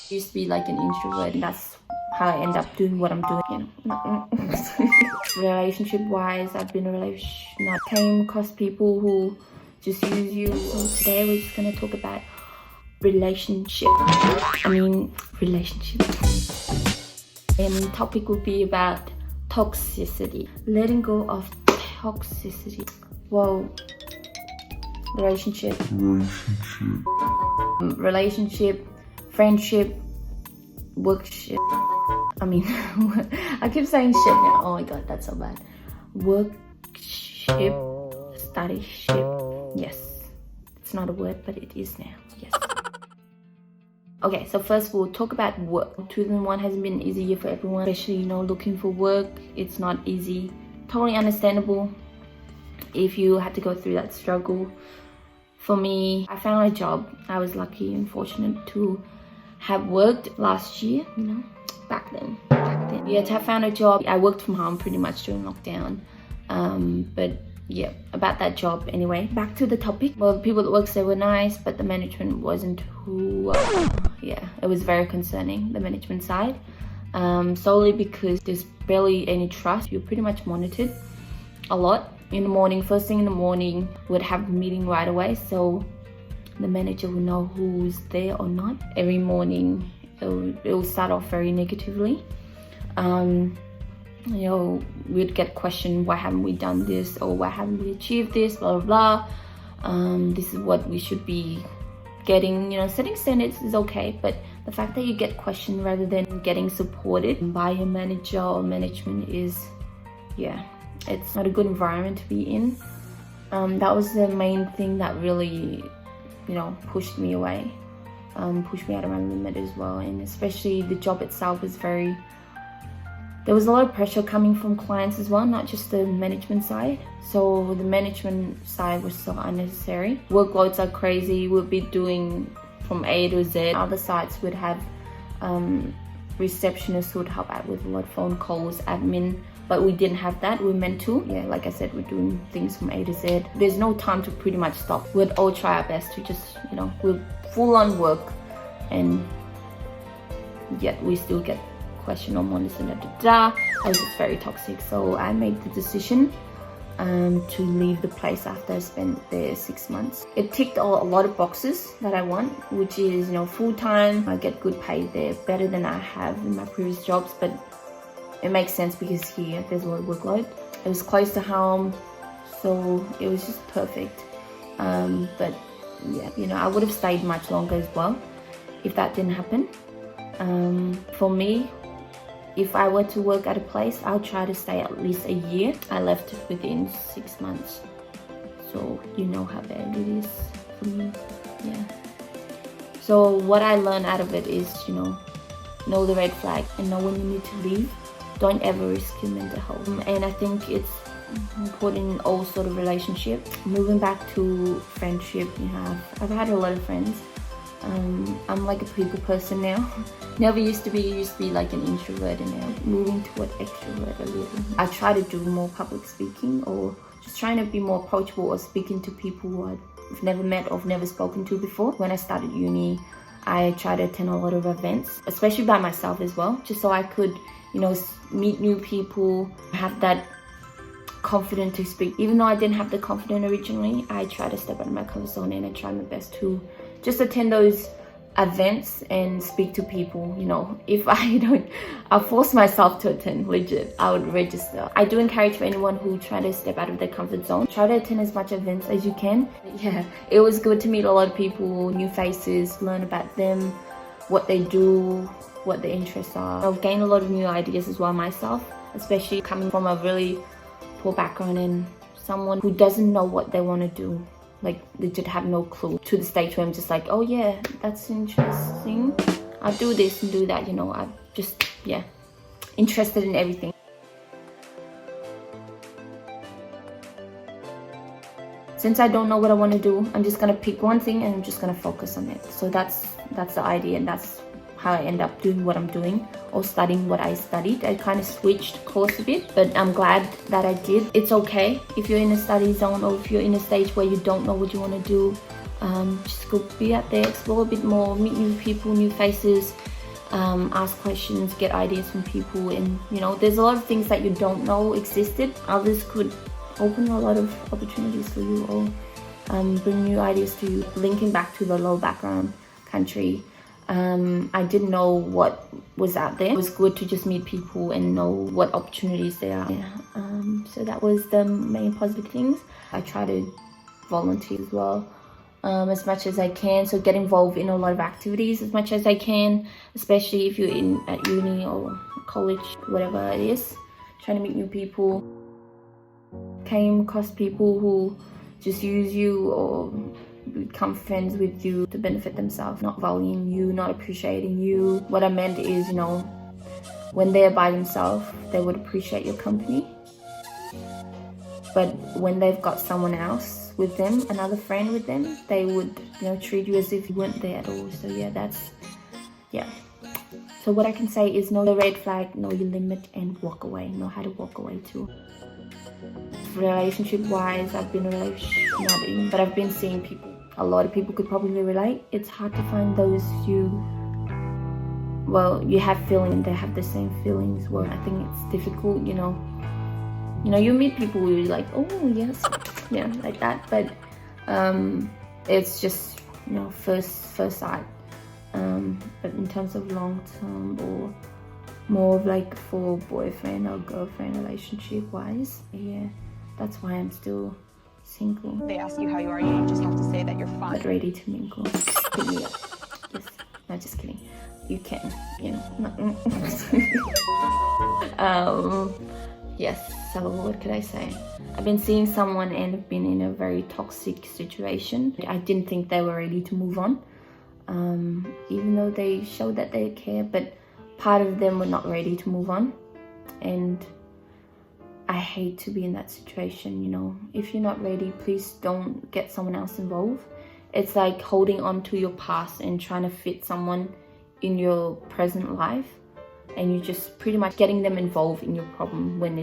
Used to be like an introvert, and that's how I end up doing what I'm doing, you know. Relationship wise, I've been in a relationship, not came across people who just use you. So today we're just gonna talk about relationship. Relationship. And the topic will be about toxicity. Letting go of toxicity. Whoa. Relationship, friendship, work shit. I keep saying shit now. Oh my god, that's so bad. Work ship, study ship. Yes, it's not a word, but it is now. Yes. Okay, so first we'll talk about work. 2001 hasn't been an easy year for everyone, especially, you know, looking for work. It's not easy. Totally understandable if you had to go through that struggle. For me, I found a job. I was lucky and fortunate to have worked last year, you know, back then. Yeah, to have found a job. I worked from home pretty much during lockdown. But yeah, about that job anyway. Back to the topic. Well, the people that worked there were nice, but the management wasn't who, yeah, it was very concerning, the management side. Solely because there's barely any trust. You're pretty much monitored a lot. In the morning, first thing in the morning, we'd have a meeting right away, so the manager would know who's there or not. Every morning it would start off very negatively. You know, we'd get questioned, why haven't we done this, or why haven't we achieved this, blah blah blah. This is what we should be getting. You know, setting standards is okay, but the fact that you get questioned rather than getting supported by your manager or management is, yeah, it's not a good environment to be in. That was the main thing that really, you know, pushed me away, pushed me out of my limit as well. And especially the job itself was very, there was a lot of pressure coming from clients as well, not just the management side. So the management side was so unnecessary. Workloads are crazy. We'll be doing from A to Z. Other sites would have receptionists who would help out with a lot of phone calls, admin, but we didn't have that. We meant to. Yeah, like I said, we're doing things from A to Z. There's no time to pretty much stop. We'd all try our best to just, you know, we're full on work, and yet we still get questioned on this and that. It was just very toxic. So I made the decision to leave the place after I spent there 6 months. It ticked a lot of boxes that I want, which is, you know, full-time. I get good pay there, better than I have in my previous jobs, but it makes sense because here there's a lot of workload. It was close to home, so it was just perfect. But yeah, you know, I would have stayed much longer as well if that didn't happen. For me, if I were to work at a place, I'll try to stay at least a year. I left within 6 months, so you know how bad it is for me. Yeah. So what I learned out of it is, you know the red flag and know when you need to leave. Don't ever risk your mental health. And I think it's important in all sort of relationships. Moving back to friendship, you know, I've had a lot of friends. I'm like a people person now. Never used to be like an introvert, and now moving toward extrovert a little. I try to do more public speaking, or just trying to be more approachable, or speaking to people who I've never met or never spoken to before. When I started uni, I tried to attend a lot of events, especially by myself as well, just so I could, you know, meet new people, have that confidence to speak. Even though I didn't have the confidence originally, I tried to step out of my comfort zone, and I tried my best to just attend those events and speak to people. You know, if I'll force myself to attend, legit, I would register. I do encourage for anyone who try to step out of their comfort zone, try to attend as much events as you can. Yeah, it was good to meet a lot of people, new faces, learn about them, what they do, what their interests are. I've gained a lot of new ideas as well myself, especially coming from a really poor background and someone who doesn't know what they want to do. Like, they just have no clue, to the stage where I'm just like, oh yeah, that's interesting, I'll do this and do that, you know. I'm just, yeah, interested in everything. Since I don't know what I want to do, I'm just gonna pick one thing and I'm just gonna focus on it. So that's the idea, and that's how I end up doing what I'm doing, or studying what I studied. I kind of switched course a bit, but I'm glad that I did. It's okay if you're in a study zone, or if you're in a stage where you don't know what you want to do, Just go be out there, explore a bit more, meet new people, new faces, ask questions, get ideas from people. And you know, there's a lot of things that you don't know existed. Others could open a lot of opportunities for you, or bring new ideas to you. Linking back to the low background country, I didn't know what was out there. It was good to just meet people and know what opportunities there are. So that was the main positive things. I try to volunteer as well, as much as I can. So get involved in a lot of activities as much as I can, especially if you're at uni or college, whatever it is. Trying to meet new people. Came across people who just use you or become friends with you to benefit themselves, not valuing you, not appreciating you. What I meant is, you know, when they're by themselves, they would appreciate your company. But when they've got someone else with them, another friend with them, they would, you know, treat you as if you weren't there at all. So yeah. So what I can say is know the red flag, know your limit, and walk away. Know how to walk away too. Relationship wise, I've been in a relationship, not in, but I've been seeing people. A lot of people could probably relate. It's hard to find those you have feelings, they have the same feelings. Well, I think it's difficult, you know, you meet people who you're like, oh yes, yeah, like that, but it's just, you know, first sight. But in terms of long term or more of like for boyfriend or girlfriend relationship wise, yeah, that's why I'm still single. They ask you how you are, you just have to say that you're fine. But ready to mingle. Hit me up. Yes. No, just kidding. You can, you know. Yes, so what could I say? I've been seeing someone and have been in a very toxic situation. I didn't think they were ready to move on. Even though they showed that they care, but part of them were not ready to move on. And I hate to be in that situation, you know. If you're not ready, please don't get someone else involved. It's like holding on to your past and trying to fit someone in your present life, and you're just pretty much getting them involved in your problem when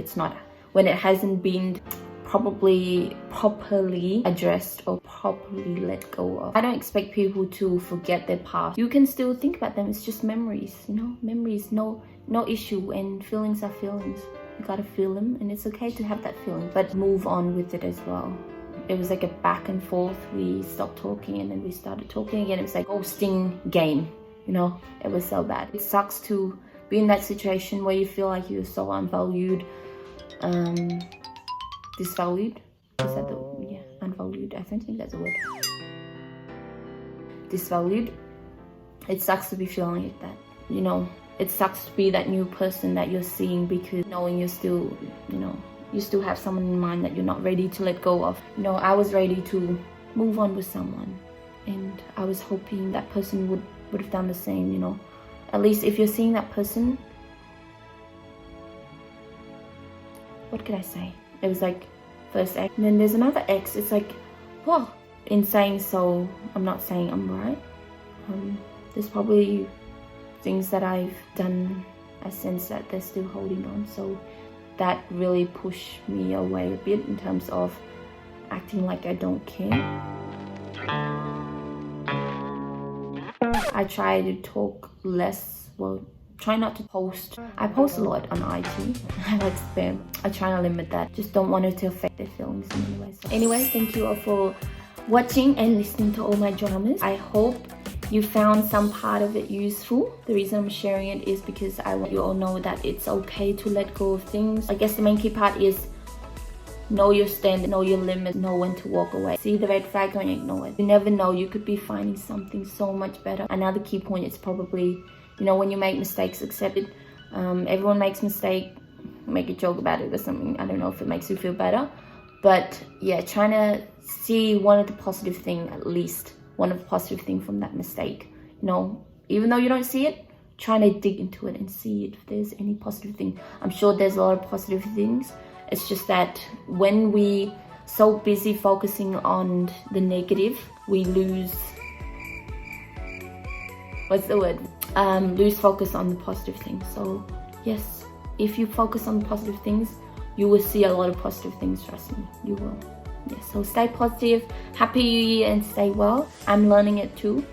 it hasn't been probably properly addressed or properly let go of. I don't expect people to forget their past. You can still think about them. It's just memories, you know. Memories, no issue, and feelings are feelings. You gotta feel them, and it's okay to have that feeling, but move on with it as well. It was like a back and forth. We stopped talking and then we started talking again. It was like ghosting game, you know. It was so bad. It sucks to be in that situation where you feel like you're so unvalued, disvalued. Is that unvalued? I don't think that's a word. Disvalued. It sucks to be feeling like that, you know. It sucks to be that new person that you're seeing, because knowing you're still, you know, you still have someone in mind that you're not ready to let go of. You know, I was ready to move on with someone, and I was hoping that person would have done the same, you know. At least if you're seeing that person, what could I say? It was like first ex, and then there's another ex. It's like, whoa. In saying so, I'm not saying I'm right. There's probably things that I've done, I sense that they're still holding on. So that really pushed me away a bit in terms of acting like I don't care. I try to talk less, try not to post. I post a lot on IG. I like spam. I try to limit that. Just don't want it to affect their feelings in any way. So anyway, thank you all for watching and listening to all my dramas. I hope you found some part of it useful. The reason I'm sharing it is because I want you all know that it's okay to let go of things. I guess the main key part is know your stand, know your limits, know when to walk away. See the red flag, don't ignore it. You never know, you could be finding something so much better. Another key point is probably, you know, when you make mistakes, accept it. Everyone makes mistakes. Make a joke about it or something. I don't know if it makes you feel better. But yeah, trying to see one of the positive thing, at least one of the positive thing from that mistake. You know, even though you don't see it, trying to dig into it and see if there's any positive thing. I'm sure there's a lot of positive things. It's just that when we so busy focusing on the negative, we lose, lose focus on the positive things. So yes, if you focus on the positive things, you will see a lot of positive things, trust me, you will. Yeah, so stay positive, happy new year, and stay well. I'm learning it too.